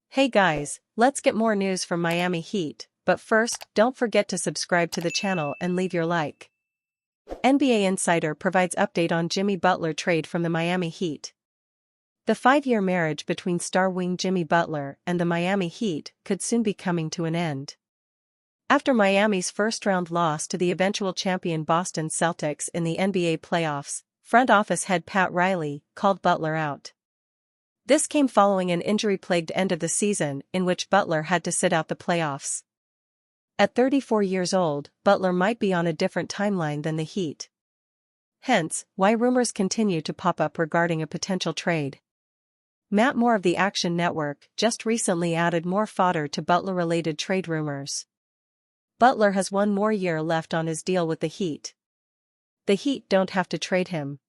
Hey guys, let's get more news from Miami Heat, but first, don't forget to subscribe to the channel and leave your like. NBA Insider provides update on Jimmy Butler trade from the Miami Heat. The 5-year marriage between star wing Jimmy Butler and the Miami Heat could soon be coming to an end. After Miami's first-round loss to the eventual champion Boston Celtics in the NBA playoffs, front office head Pat Riley called Butler out. This came following an injury-plagued end of the season in which Butler had to sit out the playoffs. At 34 years old, Butler might be on a different timeline than the Heat. Hence, why rumors continue to pop up regarding a potential trade. Matt Moore of the Action Network just recently added more fodder to Butler-related trade rumors. Butler has one more year left on his deal with the Heat. The Heat don't have to trade him.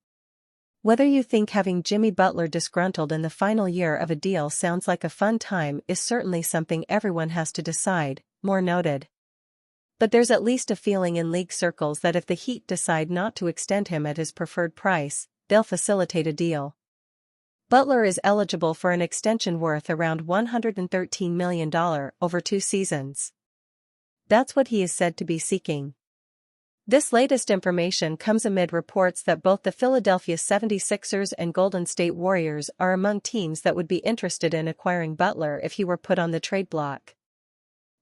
Whether you think having Jimmy Butler disgruntled in the final year of a deal sounds like a fun time is certainly something everyone has to decide, Moore noted. But there's at least a feeling in league circles that if the Heat decide not to extend him at his preferred price, they'll facilitate a deal. Butler is eligible for an extension worth around $113 million over 2 seasons. That's what he is said to be seeking. This latest information comes amid reports that both the Philadelphia 76ers and Golden State Warriors are among teams that would be interested in acquiring Butler if he were put on the trade block.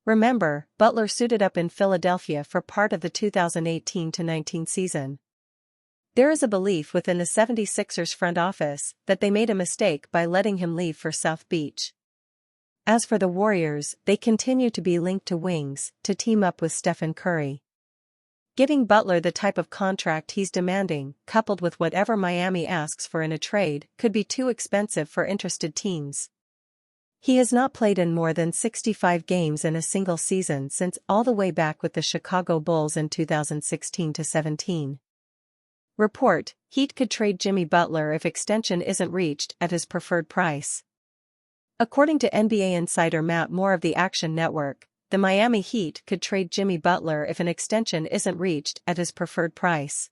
Remember, Butler suited up in Philadelphia for part of the 2018-19 season. There is a belief within the 76ers front office that they made a mistake by letting him leave for South Beach. As for the Warriors, they continue to be linked to wings to team up with Stephen Curry. Giving Butler the type of contract he's demanding, coupled with whatever Miami asks for in a trade, could be too expensive for interested teams. He has not played in more than 65 games in a single season since all the way back with the Chicago Bulls in 2016-17. Report: Heat could trade Jimmy Butler if extension isn't reached at his preferred price. According to NBA insider Matt Moore of the Action Network, the Miami Heat could trade Jimmy Butler if an extension isn't reached at his preferred price.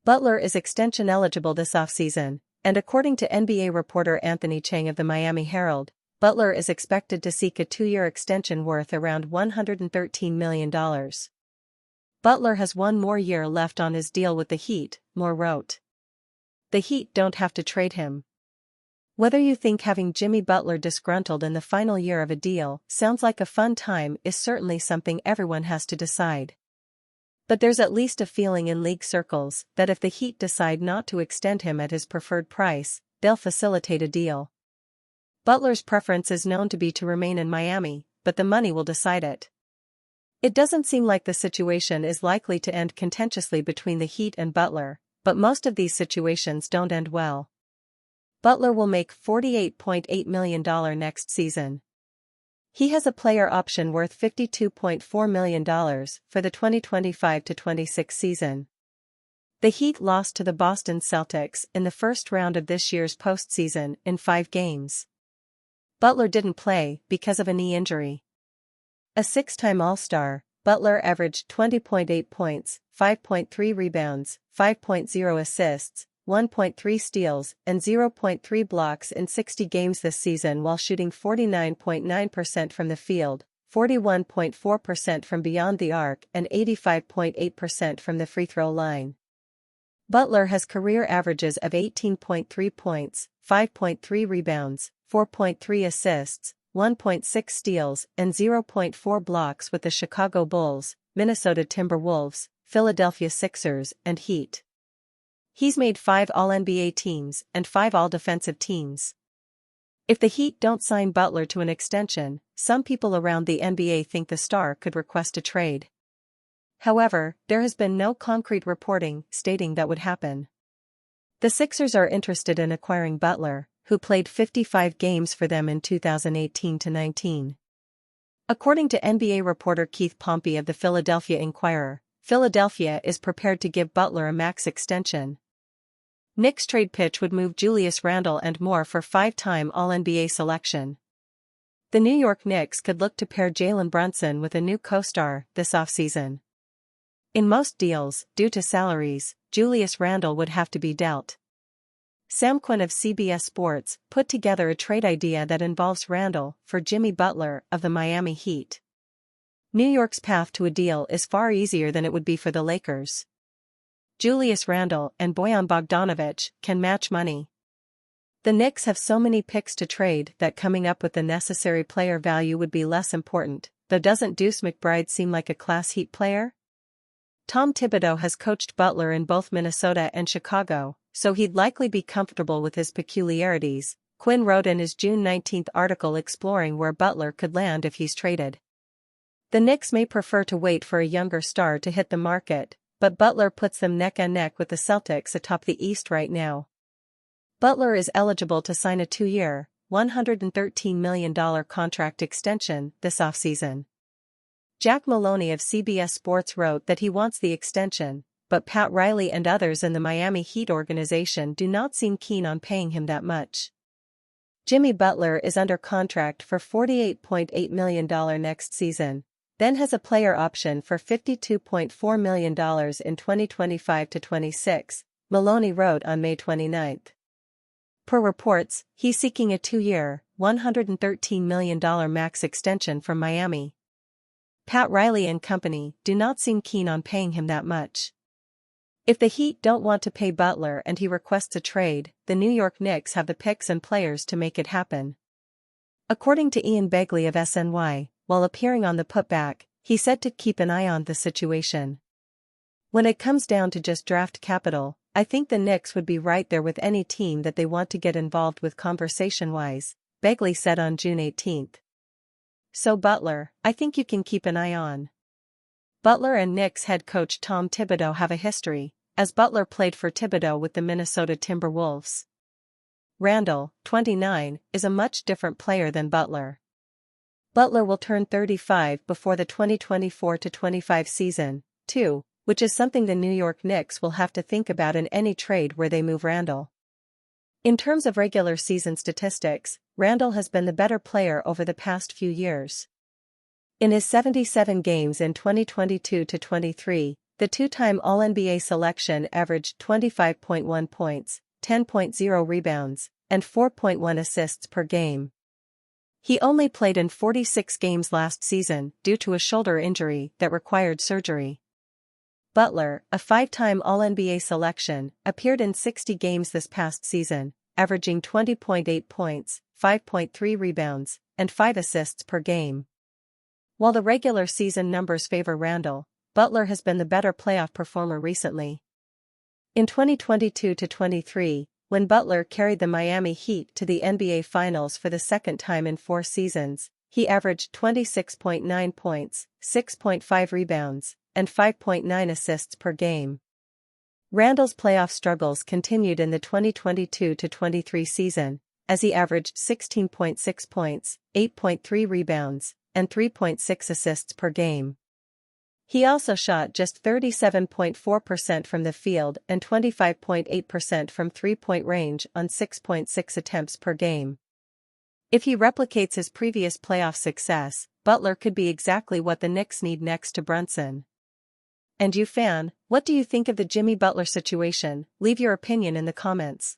Butler is extension eligible this offseason, and according to NBA reporter Anthony Chang of the Miami Herald, Butler is expected to seek a 2-year extension worth around $113 million. Butler has one more year left on his deal with the Heat, Moore wrote. The Heat don't have to trade him. Whether you think having Jimmy Butler disgruntled in the final year of a deal sounds like a fun time is certainly something everyone has to decide. But there's at least a feeling in league circles that if the Heat decide not to extend him at his preferred price, they'll facilitate a deal. Butler's preference is known to be to remain in Miami, but the money will decide it. It doesn't seem like the situation is likely to end contentiously between the Heat and Butler, but most of these situations don't end well. Butler will make $48.8 million next season. He has a player option worth $52.4 million for the 2025-26 season. The Heat lost to the Boston Celtics in the first round of this year's postseason in 5 games. Butler didn't play because of a knee injury. A 6-time All-Star, Butler averaged 20.8 points, 5.3 rebounds, 5.0 assists, 1.3 steals, and 0.3 blocks in 60 games this season while shooting 49.9% from the field, 41.4% from beyond the arc and 85.8% from the free throw line. Butler has career averages of 18.3 points, 5.3 rebounds, 4.3 assists, 1.6 steals, and 0.4 blocks with the Chicago Bulls, Minnesota Timberwolves, Philadelphia Sixers, and Heat. He's made 5 All-NBA teams and 5 All-Defensive teams. If the Heat don't sign Butler to an extension, some people around the NBA think the star could request a trade. However, there has been no concrete reporting stating that would happen. The Sixers are interested in acquiring Butler, who played 55 games for them in 2018-19. According to NBA reporter Keith Pompey of the Philadelphia Inquirer, Philadelphia is prepared to give Butler a max extension. Knicks trade pitch would move Julius Randle and more for 5-time All-NBA selection. The New York Knicks could look to pair Jalen Brunson with a new co-star this offseason. In most deals, due to salaries, Julius Randle would have to be dealt. Sam Quinn of CBS Sports put together a trade idea that involves Randle for Jimmy Butler of the Miami Heat. New York's path to a deal is far easier than it would be for the Lakers. Julius Randle and Bojan Bogdanović can match money. The Knicks have so many picks to trade that coming up with the necessary player value would be less important, though doesn't Deuce McBride seem like a class Heat player? Tom Thibodeau has coached Butler in both Minnesota and Chicago, so he'd likely be comfortable with his peculiarities, Quinn wrote in his June 19 article exploring where Butler could land if he's traded. The Knicks may prefer to wait for a younger star to hit the market, but Butler puts them neck and neck with the Celtics atop the East right now. Butler is eligible to sign a 2-year, $113 million contract extension this offseason. Jack Maloney of CBS Sports wrote that he wants the extension, but Pat Riley and others in the Miami Heat organization do not seem keen on paying him that much. Jimmy Butler is under contract for $48.8 million next season, then has a player option for $52.4 million in 2025-26, Maloney wrote on May 29. Per reports, he's seeking a 2-year, $113 million max extension from Miami. Pat Riley and company do not seem keen on paying him that much. If the Heat don't want to pay Butler and he requests a trade, the New York Knicks have the picks and players to make it happen. According to Ian Begley of SNY, while appearing on The Putback, he said to keep an eye on the situation. When it comes down to just draft capital, I think the Knicks would be right there with any team that they want to get involved with conversation-wise, Begley said on June 18. So Butler, I think you can keep an eye on. Butler and Knicks head coach Tom Thibodeau have a history, as Butler played for Thibodeau with the Minnesota Timberwolves. Randle, 29, is a much different player than Butler. Butler will turn 35 before the 2024-25 season, too, which is something the New York Knicks will have to think about in any trade where they move Randle. In terms of regular season statistics, Randle has been the better player over the past few years. In his 77 games in 2022-23, the two-time All-NBA selection averaged 25.1 points, 10.0 rebounds, and 4.1 assists per game. He only played in 46 games last season due to a shoulder injury that required surgery. Butler, a 5-time All-NBA selection, appeared in 60 games this past season, averaging 20.8 points, 5.3 rebounds, and 5 assists per game. While the regular season numbers favor Randle, Butler has been the better playoff performer recently. In 2022-23, when Butler carried the Miami Heat to the NBA Finals for the second time in 4 seasons, he averaged 26.9 points, 6.5 rebounds, and 5.9 assists per game. Randle's playoff struggles continued in the 2022-23 season, as he averaged 16.6 points, 8.3 rebounds, and 3.6 assists per game. He also shot just 37.4% from the field and 25.8% from three-point range on 6.6 attempts per game. If he replicates his previous playoff success, Butler could be exactly what the Knicks need next to Brunson. And you fan, what do you think of the Jimmy Butler situation? Leave your opinion in the comments.